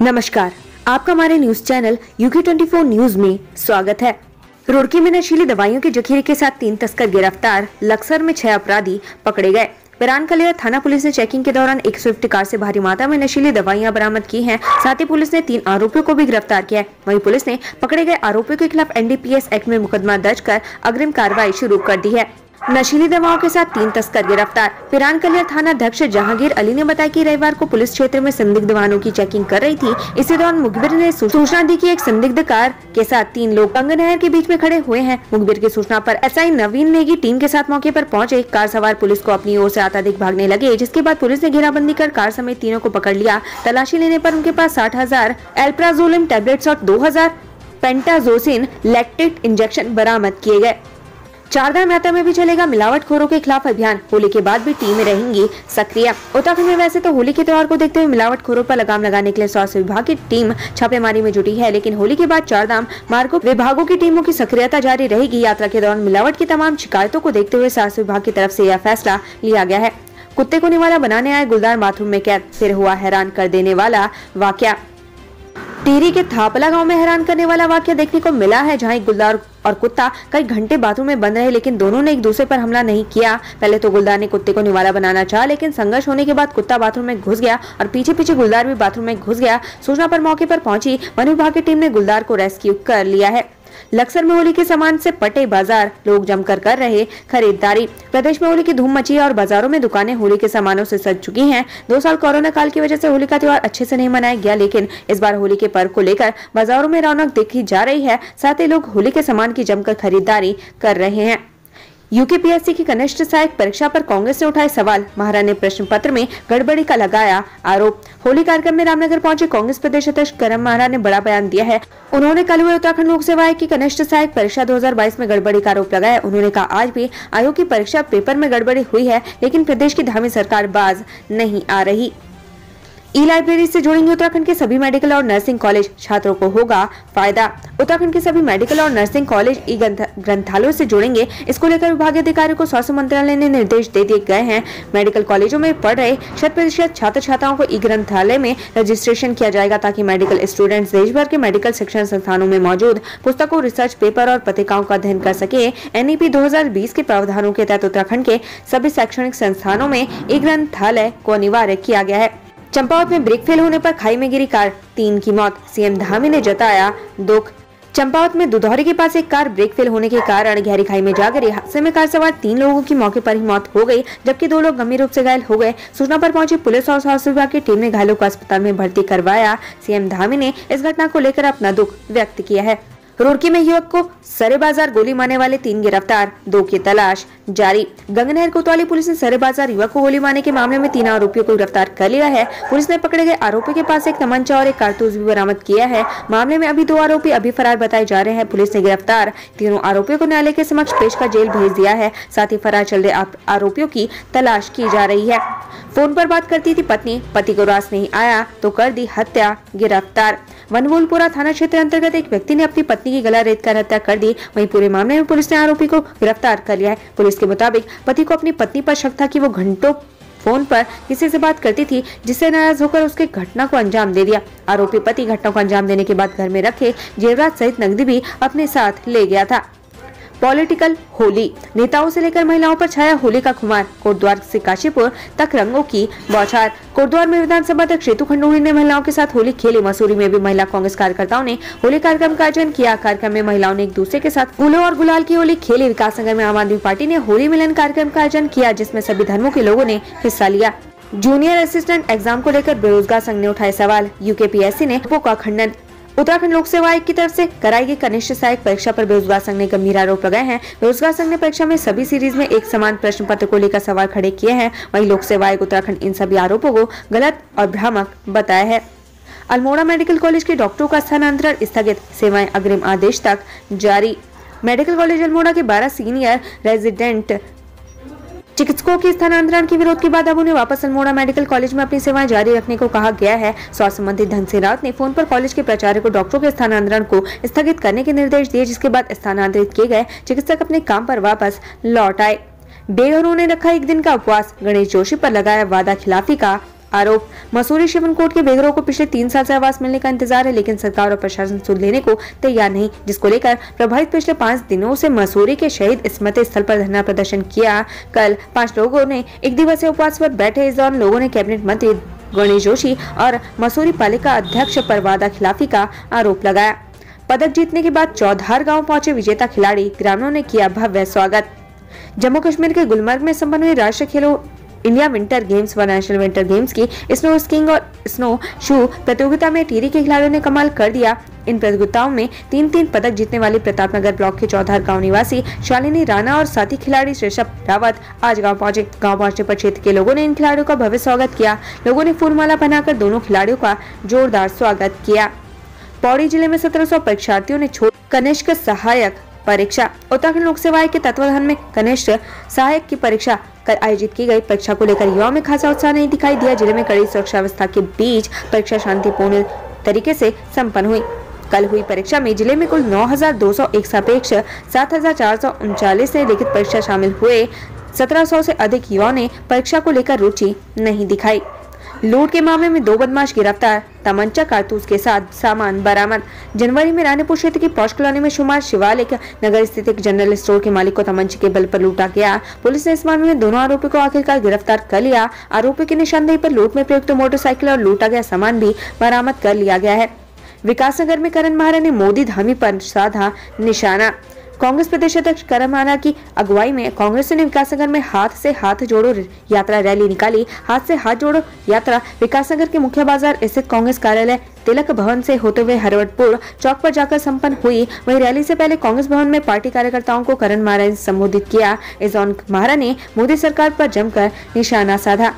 नमस्कार, आपका हमारे न्यूज चैनल UK24 न्यूज में स्वागत है। रुड़की में नशीली दवाइयों के जखीरे के साथ 3 तस्कर गिरफ्तार। लक्सर में 6 अपराधी पकड़े गए। पिरानकलिया थाना पुलिस ने चेकिंग के दौरान एक स्विफ्ट कार से भारी मात्रा में नशीली दवाइयां बरामद की हैं। साथ ही पुलिस ने 3 आरोपियों को भी गिरफ्तार किया है। वहीं पुलिस ने पकड़े गए आरोपियों के खिलाफ NDPS एक्ट में मुकदमा दर्ज कर अग्रिम कार्रवाई शुरू कर दी है। नशीली दवाओं के साथ 3 तस्कर गिरफ्तार। पिरानकलिया थाना अध्यक्ष जहांगीर अली ने बताया कि रविवार को पुलिस क्षेत्र में संदिग्ध वाहनों की चेकिंग कर रही थी। इसी दौरान मुखबिर ने सूचना दी कि एक संदिग्ध कार के साथ 3 लोग गंगा नहर के बीच में खड़े हुए हैं। मुखबिर की सूचना पर SI नवीन नेगी टीम के साथ मौके पर पहुंचे। कार सवार पुलिस को अपनी ओर से आता देख भागने लगे, जिसके बाद पुलिस ने घेराबंदी कर कार समेत तीनों को पकड़ लिया। तलाशी लेने पर उनके पास 60,000 एल्प्राजोलिम टैबलेट्स और 2,000 पेंटाजोसिन लैक्टेट इंजेक्शन बरामद किए गए। चारधाम यात्रा में भी चलेगा मिलावटखोरों के खिलाफ अभियान। होली के बाद भी टीमें रहेंगी सक्रिय। उत्तराखंड में वैसे तो होली के त्योहार को देखते हुए मिलावटखोरों पर लगाम लगाने के लिए स्वास्थ्य विभाग की टीम छापेमारी में जुटी है, लेकिन होली के बाद चारधाम मार्गों विभागों की टीमों की सक्रियता जारी रहेगी। यात्रा के दौरान मिलावट की तमाम शिकायतों को देखते हुए स्वास्थ्य विभाग की तरफ से यह फैसला लिया गया है। कुत्ते को निवाला बनाने आए गुलदार बाथरूम में कैद, फिर हुआ हैरान कर देने वाला वाकया। टिहरी के थापला गांव में हैरान करने वाला वाकया देखने को मिला है, जहां एक गुलदार और कुत्ता कई घंटे बाथरूम में बंद रहे, लेकिन दोनों ने एक दूसरे पर हमला नहीं किया। पहले तो गुलदार ने कुत्ते को निवाला बनाना चाहा, लेकिन संघर्ष होने के बाद कुत्ता बाथरूम में घुस गया और पीछे पीछे गुलदार भी बाथरूम में घुस गया। सूचना पर मौके पर पहुंची वन विभाग की टीम ने गुलदार को रेस्क्यू कर लिया है। लक्सर में होली के सामान से पटे बाजार, लोग जमकर कर रहे खरीदारी। प्रदेश में होली की धूम मची है और बाजारों में दुकानें होली के सामानों से सज चुकी हैं। 2 साल कोरोना काल की वजह से होली का त्योहार अच्छे से नहीं मनाया गया, लेकिन इस बार होली के पर्व को लेकर बाजारों में रौनक देखी जा रही है। साथ ही लोग होली के सामान की जमकर खरीदारी कर रहे हैं। UKPSC की कनिष्ठ सहायक परीक्षा पर कांग्रेस ने उठाए सवाल। महाराज ने प्रश्न पत्र में गड़बड़ी का लगाया आरोप। होली कार्यक्रम में रामनगर पहुंचे कांग्रेस प्रदेश अध्यक्ष करम महाराज ने बड़ा बयान दिया है। उन्होंने कल हुए उत्तराखंड लोक सेवा आयोग की कनिष्ठ सहायक परीक्षा 2022 में गड़बड़ी का आरोप लगाया। उन्होंने कहा, आज भी आयोग की परीक्षा पेपर में गड़बड़ी हुई है, लेकिन प्रदेश की धामी सरकार बाज नहीं आ रही। ई-लाइब्रेरी से जुड़ेंगे उत्तराखंड के सभी मेडिकल और नर्सिंग कॉलेज, छात्रों को होगा फायदा। उत्तराखंड के सभी मेडिकल और नर्सिंग कॉलेज ई ग्रंथालयों से जुड़ेंगे। इसको लेकर विभागीय अधिकारियों को स्वास्थ्य मंत्रालय ने निर्देश दे दिए गए हैं। मेडिकल कॉलेजों में पढ़ रहे 100% छात्र छात्राओं को ई ग्रंथालय में रजिस्ट्रेशन किया जाएगा, ताकि मेडिकल स्टूडेंट्स देश भर के मेडिकल शिक्षण संस्थानों में मौजूद पुस्तकों, रिसर्च पेपर और पत्रिकाओं का अध्ययन कर सके। NEP 2020 के प्रावधानों के तहत उत्तराखंड के सभी शैक्षणिक संस्थानों में ई ग्रंथालय को अनिवार्य किया गया है। चंपावत में ब्रेक फेल होने पर खाई में गिरी कार, 3 की मौत। CM धामी ने जताया दुख। चंपावत में दुधौरी के पास एक कार ब्रेक फेल होने के कारण गहरी खाई में जा गिरी। हादसे में कार सवार 3 लोगों की मौके पर ही मौत हो गई, जबकि 2 लोग गंभीर रूप से घायल हो गए। सूचना पर पहुंची पुलिस और स्वास्थ्य विभाग की टीम ने घायलों को अस्पताल में भर्ती करवाया। CM धामी ने इस घटना को लेकर अपना दुख व्यक्त किया है। रुड़की में युवक को सरे बाजार गोली मारने वाले 3 गिरफ्तार, 2 की तलाश जारी। गंगनहर कोतवाली पुलिस ने सरे बाजार युवक को गोली मारने के मामले में 3 आरोपियों को गिरफ्तार कर लिया है। पुलिस ने पकड़े गए आरोपियों के पास एक तमंचा और एक कारतूस भी बरामद किया है। मामले में अभी 2 आरोपी अभी फरार बताए जा रहे हैं। पुलिस ने गिरफ्तार तीनों आरोपियों को न्यायालय के समक्ष पेश कर जेल भेज दिया है। साथ ही फरार चल रहे आरोपियों की तलाश की जा रही है। फोन पर बात करती थी पत्नी, पति को रास नहीं आया तो कर दी हत्या, गिरफ्तार। वनवोलपुरा थाना क्षेत्र अंतर्गत एक व्यक्ति ने अपनी पत्नी की गला रेत कर हत्या कर दी। वहीं पूरे मामले में पुलिस ने आरोपी को गिरफ्तार कर लिया है। पुलिस के मुताबिक पति को अपनी पत्नी पर शक था कि वो घंटों फोन पर किसी से बात करती थी, जिससे नाराज होकर उसके घटना को अंजाम दे दिया। आरोपी पति घटना को अंजाम देने के बाद घर में रखे जेवरात सहित नकदी भी अपने साथ ले गया था। पॉलिटिकल होली, नेताओं से लेकर महिलाओं पर छाया होली का खुमार। कोटद्वार से काशीपुर तक रंगों की बौछार। कोटद्वार में विधानसभा अध्यक्ष ऋतु खंडूड़ी ने महिलाओं के साथ होली खेली। मसूरी में भी महिला कांग्रेस कार्यकर्ताओं ने होली कार्यक्रम का आयोजन किया। कार्यक्रम में महिलाओं ने एक दूसरे के साथ फूलों और गुलाल की होली खेली। विकास नगर में आम आदमी पार्टी ने होली मिलन कार्यक्रम का आयोजन किया, जिसमें सभी धर्मों के लोगों ने हिस्सा लिया। जूनियर असिस्टेंट एग्जाम को लेकर बेरोजगार संघ ने उठाए सवाल। UKPSC ने का खंडन। उत्तराखंड लोक सेवा आयोग की तरफ से कराई गई कनिष्ठ सहायक परीक्षा पर बेरोजगार संघ ने गंभीर आरोप लगाए हैं। बेरोजगार संघ ने परीक्षा में सभी सीरीज में एक समान प्रश्न पत्र को लेकर सवाल खड़े किए हैं। वहीं लोक सेवा आयोग उत्तराखंड इन सभी आरोपों को गलत और भ्रामक बताया है। अल्मोड़ा मेडिकल कॉलेज के डॉक्टरों का स्थानांतरण स्थगित, सेवाएं अग्रिम आदेश तक जारी। मेडिकल कॉलेज अल्मोड़ा के 12 सीनियर रेजिडेंट चिकित्सकों के स्थानांतरण के विरोध के बाद अब उन्हें वापस अल्मोड़ा मेडिकल कॉलेज में अपनी सेवाएं जारी रखने को कहा गया है। स्वास्थ्य मंत्री धन सिंह रावत ने फोन पर कॉलेज के प्राचार्य को डॉक्टरों के स्थानांतरण को स्थगित करने के निर्देश दिए, जिसके बाद स्थानांतरित किए गए चिकित्सक अपने काम पर वापस लौट आए। बेघरों ने रखा 1 दिन का उपवास, गणेश जोशी पर लगाया वादा खिलाफी का आरोप। मसूरी शिवन कोर्ट के बेघरों को पिछले 3 साल से आवास मिलने का इंतजार है, लेकिन सरकार और प्रशासन सुध लेने को तैयार नहीं, जिसको लेकर प्रभावित पिछले 5 दिनों से मसूरी के शहीद स्मृति स्थल पर धरना प्रदर्शन किया। कल 5 लोगों ने एक दिवसीय उपवास पर बैठे। इस दौरान लोगों ने कैबिनेट मंत्री गणेश जोशी और मसूरी पालिका अध्यक्ष पर वादा खिलाफी का आरोप लगाया। पदक जीतने के बाद चौधार गांव पहुंचे विजेता खिलाड़ी, ग्रामीणों ने किया भव्य स्वागत। जम्मू कश्मीर के गुलमर्ग में संपन्न हुई राष्ट्रीय खेलो इंडिया विंटर गेम्स व नेशनल विंटर गेम्स की स्नो स्कीइंग और स्नो शू प्रतियोगिता में टिहरी के खिलाड़ियों ने कमाल कर दिया। इन प्रतियोगिताओं में 3 पदक जीतने वाली प्रतापनगर ब्लॉक के चौधार गांव निवासी शालिनी राणा और साथी खिलाड़ी ऋषभ रावत आज गांव पहुंचे। गांव पहुंचने पर क्षेत्र के लोगों ने इन खिलाड़ियों का भव्य स्वागत किया। लोगों ने फूलमाला पहनाकर दोनों खिलाड़ियों का जोरदार स्वागत किया। पौड़ी जिले में 1700 परीक्षार्थियों ने छोड़ कनिष्ठ सहायक परीक्षा। उत्तराखंड लोक सेवा आयोग के तत्वावधान में कनिष्ठ सहायक की परीक्षा कल आयोजित की गई। परीक्षा को लेकर युवाओं में खासा उत्साह नहीं दिखाई दिया। जिले में कड़ी सुरक्षा व्यवस्था के बीच परीक्षा शांतिपूर्ण तरीके से संपन्न हुई। कल हुई परीक्षा में जिले में कुल 9,201 सापेक्ष 7,439 से लिखित परीक्षा शामिल हुए। 1700 से अधिक युवाओं ने परीक्षा को लेकर रुचि नहीं दिखाई। लूट के मामले में 2 बदमाश गिरफ्तार, तमंचा कारतूस के साथ सामान बरामद। जनवरी में रानीपुर क्षेत्र की पौष कॉलोनी में शुमार शिवालिक नगर स्थित एक जनरल स्टोर के मालिक को तमंचे के बल पर लूटा गया। पुलिस ने इस मामले में दोनों आरोपियों को आखिरकार गिरफ्तार कर लिया। आरोपी की निशानदेही पर लूट में प्रयुक्त मोटरसाइकिल और लूटा गया सामान भी बरामद कर लिया गया है। विकासनगर में करण महारा ने मोदी धामी पर साधा निशाना। कांग्रेस प्रदेश अध्यक्ष करण महारा की अगुवाई में कांग्रेस ने विकासनगर में हाथ से हाथ जोड़ो यात्रा रैली निकाली। हाथ से हाथ जोड़ो यात्रा विकासनगर के मुख्य बाजार स्थित कांग्रेस कार्यालय तिलक भवन से होते हुए हरवटपुर चौक पर जाकर संपन्न हुई। वहीं रैली से पहले कांग्रेस भवन में पार्टी कार्यकर्ताओं को करण महारा ने संबोधित किया। इस दौरान महारा ने मोदी सरकार पर जमकर निशाना साधा।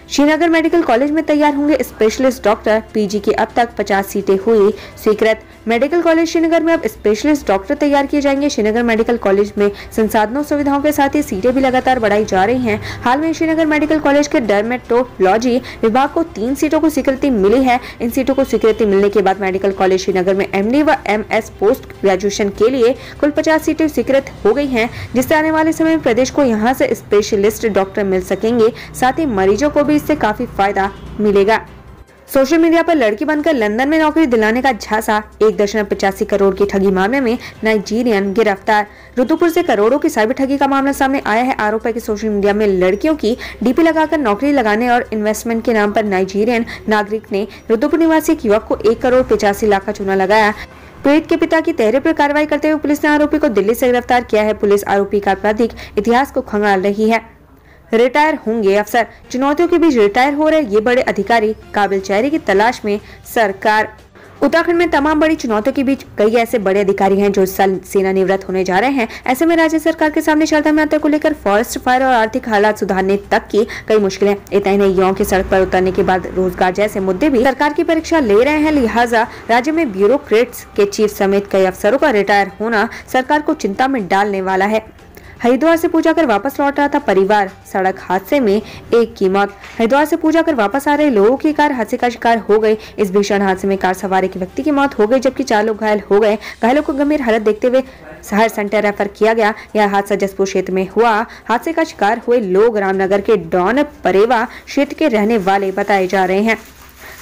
श्रीनगर मेडिकल कॉलेज में तैयार होंगे स्पेशलिस्ट डॉक्टर। पीजी की अब तक 50 सीटें हुई स्वीकृत। मेडिकल कॉलेज श्रीनगर में अब स्पेशलिस्ट डॉक्टर तैयार किए जाएंगे। श्रीनगर मेडिकल कॉलेज में संसाधनों सुविधाओं के साथ ही सीटें भी लगातार बढ़ाई जा रही हैं। हाल में श्रीनगर मेडिकल कॉलेज के डर्मेटोलॉजी विभाग को 3 सीटों को स्वीकृति मिली है। इन सीटों को स्वीकृति मिलने के बाद मेडिकल कॉलेज श्रीनगर में MD व MS पोस्ट ग्रेजुएशन के लिए कुल 50 सीटें स्वीकृत हो गई हैं, जिससे आने वाले समय में प्रदेश को यहाँ से स्पेशलिस्ट डॉक्टर मिल सकेंगे। साथ ही मरीजों को भी इससे काफी फायदा मिलेगा। सोशल मीडिया पर लड़की बनकर लंदन में नौकरी दिलाने का झांसा। 1.85 करोड़ की ठगी मामले में नाइजीरियन गिरफ्तार। रुद्रपुर से करोड़ों की साइबर ठगी का मामला सामने आया है। आरोप है कि सोशल मीडिया में लड़कियों की डीपी लगाकर नौकरी लगाने और इन्वेस्टमेंट के नाम पर नाइजीरियन नागरिक ने रुद्रपुर निवासी एक युवक को 1,85 लाख का चूना लगाया। पीड़ित के पिता की तहरीर पर कार्रवाई करते हुए पुलिस ने आरोपी को दिल्ली से गिरफ्तार किया है। पुलिस आरोपी का आपराधिक इतिहास को खंगाल रही है। रिटायर होंगे अफसर। चुनौतियों के बीच रिटायर हो रहे ये बड़े अधिकारी, काबिल चेहरे की तलाश में सरकार। उत्तराखंड में तमाम बड़ी चुनौतियों के बीच कई ऐसे बड़े अधिकारी हैं जो इस साल सेना निवृत्त होने जा रहे हैं। ऐसे में राज्य सरकार के सामने चारधाम यात्रा को लेकर फॉरेस्ट फायर और आर्थिक हालात सुधारने तक की कई मुश्किलें। इतना ही नहीं, युवाओं की सड़क पर उतरने के बाद रोजगार जैसे मुद्दे भी सरकार की परीक्षा ले रहे हैं। लिहाजा राज्य में ब्यूरोक्रेट्स के चीफ समेत कई अफसरों का रिटायर होना सरकार को चिंता में डालने वाला है। हरिद्वार से पूजा कर वापस लौट रहा था परिवार, सड़क हादसे में एक की मौत। हरिद्वार से पूजा कर वापस आ रहे लोगों की कार हादसे का शिकार हो गई। इस भीषण हादसे में कार सवार एक व्यक्ति की मौत हो गई, जबकि 4 लोग घायल हो गए। घायलों को गंभीर हालत देखते हुए शहर सेंटर रेफर किया गया। यह हादसा जसपुर क्षेत्र में हुआ। हादसे का शिकार हुए लोग रामनगर के डॉन परेवा क्षेत्र के रहने वाले बताए जा रहे हैं।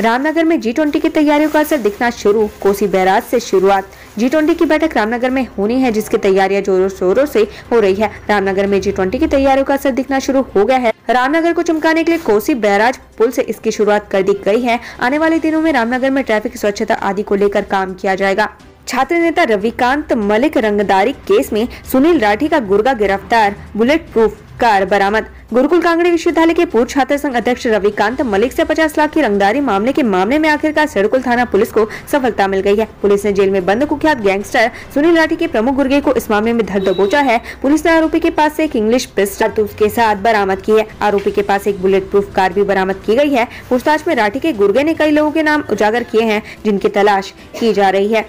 रामनगर में G20 की तैयारियों का असर दिखना शुरू। कोसी बैराज से शुरुआत। G20 की बैठक रामनगर में होनी है, जिसकी तैयारियां जोरों शोरों से हो रही है। रामनगर में G20 की तैयारियों का असर दिखना शुरू हो गया है। रामनगर को चमकाने के लिए कोसी बैराज पुल से इसकी शुरुआत कर दी गई है। आने वाले दिनों में रामनगर में ट्रैफिक स्वच्छता आदि को लेकर काम किया जाएगा। छात्र नेता रविकांत मलिक रंगदारी केस में सुनील राठी का गुर्गा गिरफ्तार। बुलेट प्रूफ कार बरामद। गुरुकुल कांगड़ी विश्वविद्यालय के पूर्व छात्र संघ अध्यक्ष रविकांत मलिक से 50 लाख की रंगदारी मामले में आखिरकार सिरकुल थाना पुलिस को सफलता मिल गई है। पुलिस ने जेल में बंद कुख्यात गैंगस्टर सुनील राठी के प्रमुख गुर्गे को इस मामले में धर दबोचा है। पुलिस ने आरोपी के पास से एक इंग्लिश पिस्टल के साथ बरामद की है। आरोपी के पास एक बुलेट प्रूफ कार भी बरामद की गई है। पूछताछ में राठी के गुर्गे ने कई लोगों के नाम उजागर किए हैं, जिनकी तलाश की जा रही है।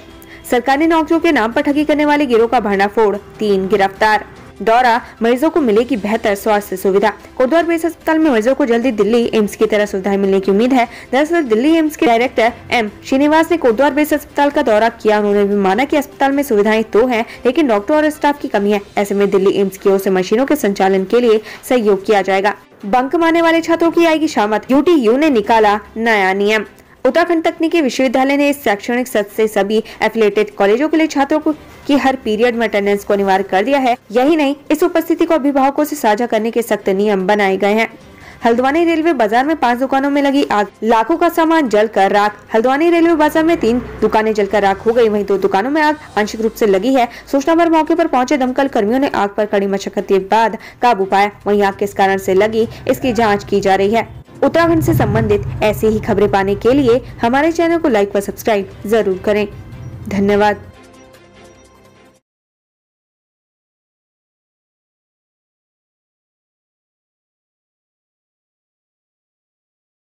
सरकारी नौकरियों के नाम पर ठगी करने वाले गिरोह का भंडाफोड़, 3 गिरफ्तार। दौरा, मरीजों को मिलेगी बेहतर स्वास्थ्य सुविधा। कोटद्वार बेस अस्पताल में मरीजों को जल्दी दिल्ली एम्स की तरह सुविधाएं मिलने की उम्मीद है। दरअसल दिल्ली एम्स के डायरेक्टर M श्रीनिवास ने कोटद्वार बेस अस्पताल का दौरा किया। उन्होंने भी माना कि अस्पताल में सुविधाएं तो हैं, लेकिन डॉक्टर और स्टाफ की कमी है। ऐसे में दिल्ली एम्स की ओर से मशीनों के संचालन के लिए सहयोग किया जाएगा। बंक मारने वाले छात्रों की आएगी शामत। यूटीयू ने निकाला नया नियम। उत्तराखंड तकनीकी विश्वविद्यालय ने इस शैक्षणिक सत्र से सभी एफिलिएटेड कॉलेजों के लिए छात्रों की हर पीरियड में अटेंडेंस को अनिवार्य कर दिया है। यही नहीं, इस उपस्थिति को अभिभावकों से साझा करने के सख्त नियम बनाए गए हैं। हल्द्वानी रेलवे बाजार में 5 दुकानों में लगी आग, लाखों का सामान जलकर राख। हल्द्वानी रेलवे बाजार में 3 दुकानें जलकर राख हो गई, वहीं 2 दुकानों में आग आंशिक रूप से लगी है। सूचना पर मौके पर पहुंचे दमकल कर्मियों ने आग पर कड़ी मशक्कत के बाद काबू पाया। वहीं आग किस कारण से लगी, इसकी जाँच की जा रही है। उत्तराखंड से संबंधित ऐसी ही खबरें पाने के लिए हमारे चैनल को लाइक व सब्सक्राइब जरूर करें। धन्यवाद।